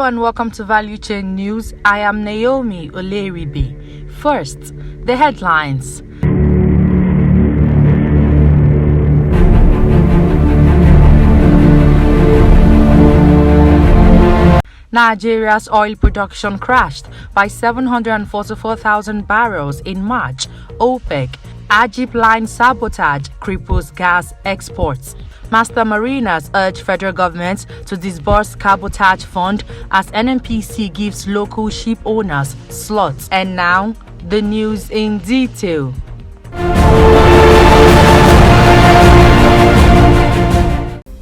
Hello and welcome to Valuechain News. I am Naomi Oleribe. First, the headlines. Nigeria's oil production crashed by 744,000 barrels in March. OPEC. Ajib line sabotage cripples gas exports. Master mariners urge federal government to disburse cabotage fund as NNPC gives local ship owners slots. And now, the news in detail.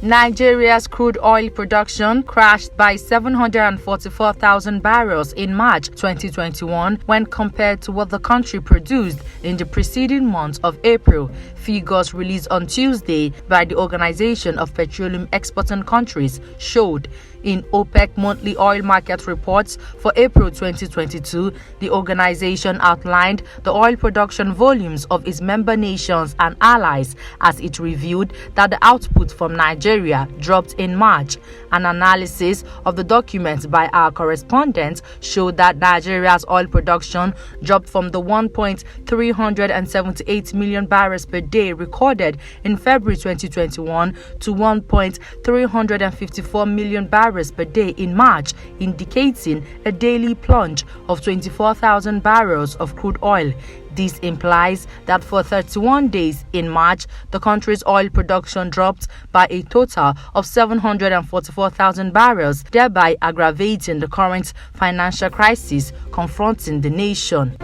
Nigeria's crude oil production crashed by 744,000 barrels in March 2021 when compared to what the country produced in the preceding month of April. Figures released on Tuesday by the Organization of Petroleum Exporting Countries showed. In OPEC monthly oil market reports for April 2022, the organization outlined the oil production volumes of its member nations and allies as it revealed that the output from Nigeria dropped in March. An analysis of the documents by our correspondent showed that Nigeria's oil production dropped from the 1.378 million barrels per day recorded in February 2021 to 1.354 million barrels per day in March, indicating a daily plunge of 24,000 barrels of crude oil. This implies that for 31 days in March, the country's oil production dropped by a total of 744,000 barrels, thereby aggravating the current financial crisis confronting the nation.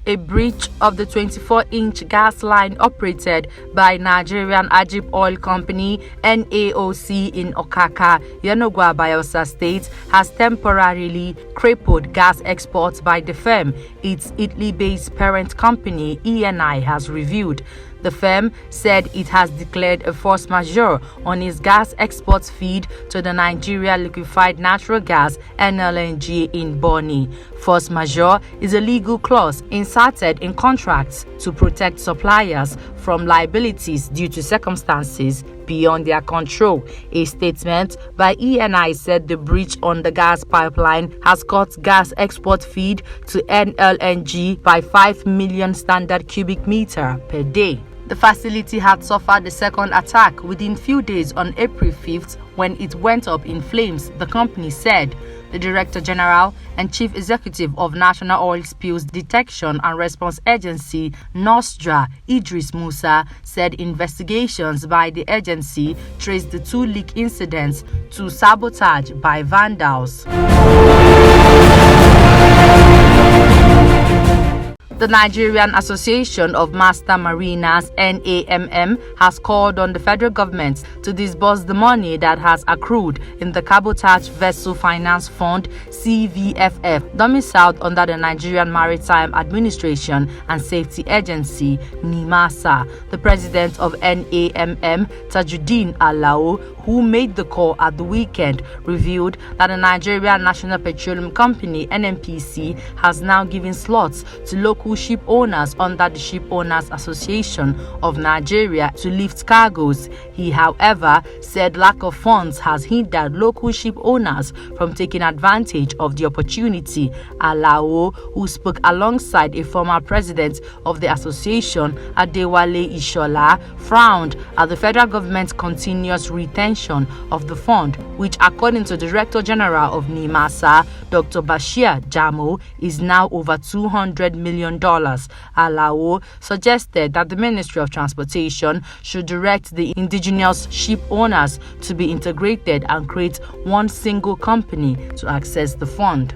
A breach of the 24-inch gas line operated by Nigerian Ajib Oil Company (NAOC) in Okaka, Yenagoa, Bayelsa State has temporarily crippled gas exports by the firm, its Italy-based parent company ENI has revealed. The firm said it has declared a force majeure on its gas export feed to the Nigeria Liquefied Natural Gas (NLNG) in Bonny. Force majeure is a legal clause inserted in contracts to protect suppliers from liabilities due to circumstances beyond their control. A statement by ENI said the breach on the gas pipeline has cut gas export feed to NLNG by 5 million standard cubic meter per day. The facility had suffered the second attack within few days on April 5th when it went up in flames, the company said. The Director General and Chief Executive of National Oil Spills Detection and Response Agency, NOSDRA, Idris Musa, said investigations by the agency traced the two leak incidents to sabotage by vandals. The Nigerian Association of Master Mariners (NAMM) has called on the federal government to disburse the money that has accrued in the Cabotage Vessel Finance Fund (CVFF), domiciled under the Nigerian Maritime Administration and Safety Agency (NIMASA). The president of NAMM, Tajuddin Alao, who made the call at the weekend, revealed that the Nigerian National Petroleum Company (NNPC) has now given slots to local ship owners under the Ship Owners Association of Nigeria to lift cargoes. He, however, said lack of funds has hindered local ship owners from taking advantage of the opportunity. Alao, who spoke alongside a former president of the association, Adewale Ishola, frowned at the federal government's continuous retention of the fund, which, according to the Director General of NIMASA, Dr. Bashir Jamo, is now over $200 million. Alao suggested that the Ministry of Transportation should direct the indigenous ship owners to be integrated and create one single company to access the fund.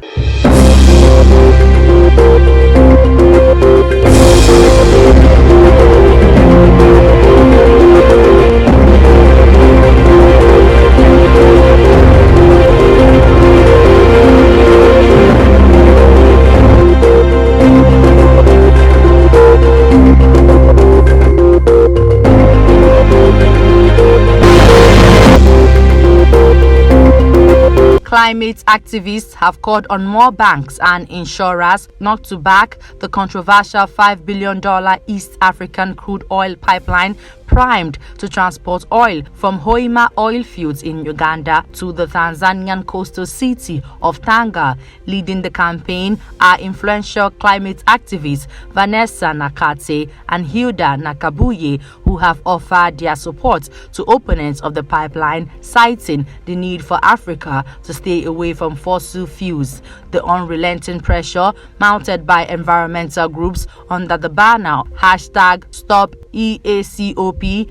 Climate activists have called on more banks and insurers not to back the controversial $5 billion East African crude oil pipeline primed to transport oil from Hoima oil fields in Uganda to the Tanzanian coastal city of Tanga. Leading the campaign are influential climate activists Vanessa Nakate and Hilda Nakabuye, who have offered their support to opponents of the pipeline, citing the need for Africa to stay away from fossil fuels. The unrelenting pressure mounted by environmental groups under the banner #StopEACOP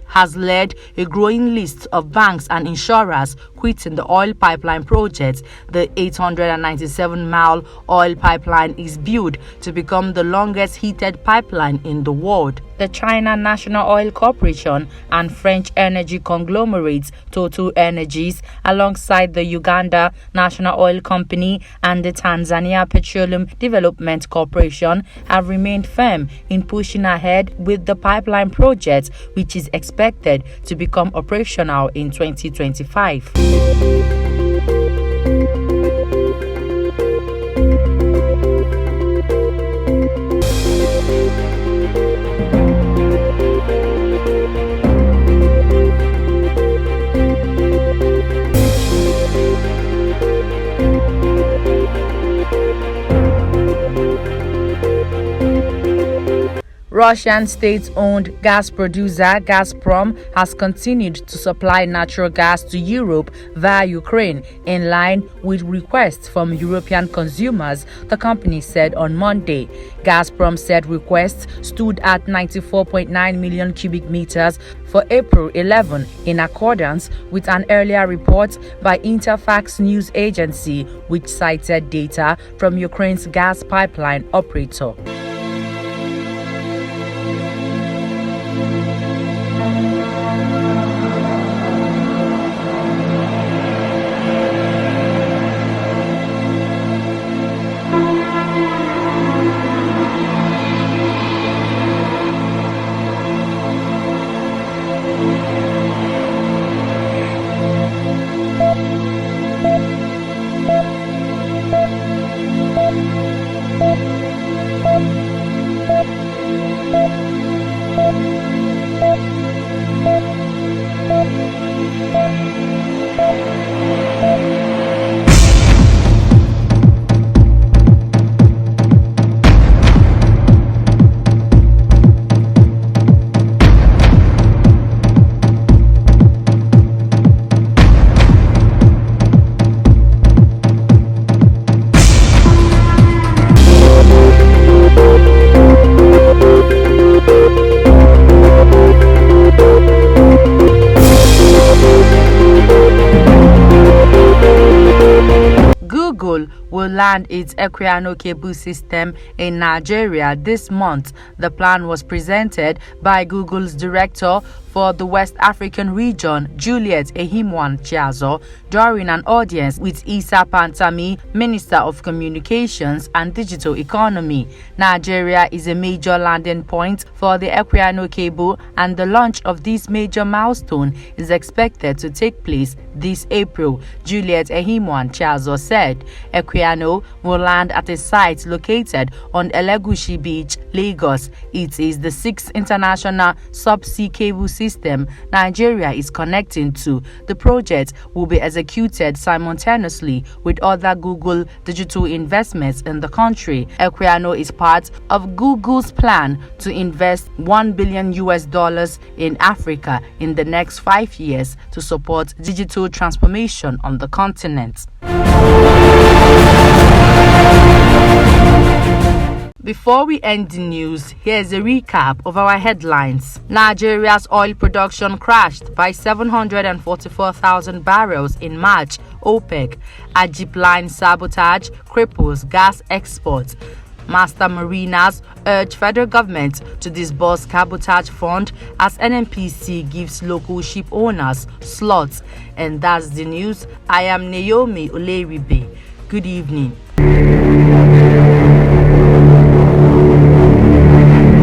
has led a growing list of banks and insurers quitting the oil pipeline project. The 897-mile oil pipeline is built to become the longest heated pipeline in the world. The China National Oil Corporation and French energy conglomerates Total Energies, alongside the Uganda National Oil Company and the Tanzania Petroleum Development Corporation, have remained firm in pushing ahead with the pipeline project, which is expected to become operational in 2025. Russian state-owned gas producer Gazprom has continued to supply natural gas to Europe via Ukraine, in line with requests from European consumers, the company said on Monday. Gazprom said requests stood at 94.9 million cubic meters for April 11, in accordance with an earlier report by Interfax news agency, which cited data from Ukraine's gas pipeline operator. Google will land its Equiano cable system in Nigeria this month. The plan was presented by Google's director for the West African region, Juliet Ehimwan Chiazo, during an audience with Issa Pantami, Minister of Communications and Digital Economy. Nigeria is a major landing point for the Equiano cable, and the launch of this major milestone is expected to take place this April, Juliet Ehimwan Chiazo said. Equiano will land at a site located on Elegushi Beach, Lagos. It is the 6th international subsea cable system Nigeria is connecting to. The project will be executed simultaneously with other Google digital investments in the country. Equiano is part of Google's plan to invest $1 billion in Africa in the next 5 years to support digital transformation on the continent. Before we end the news, here's a recap of our headlines. Nigeria's oil production crashed by 744,000 barrels in March. OPEC. Ajib line sabotage cripples gas exports. Master mariners urge federal government to disburse cabotage fund as NNPC gives local ship owners slots. And that's the news. I am Naomi Oleribe. Good evening.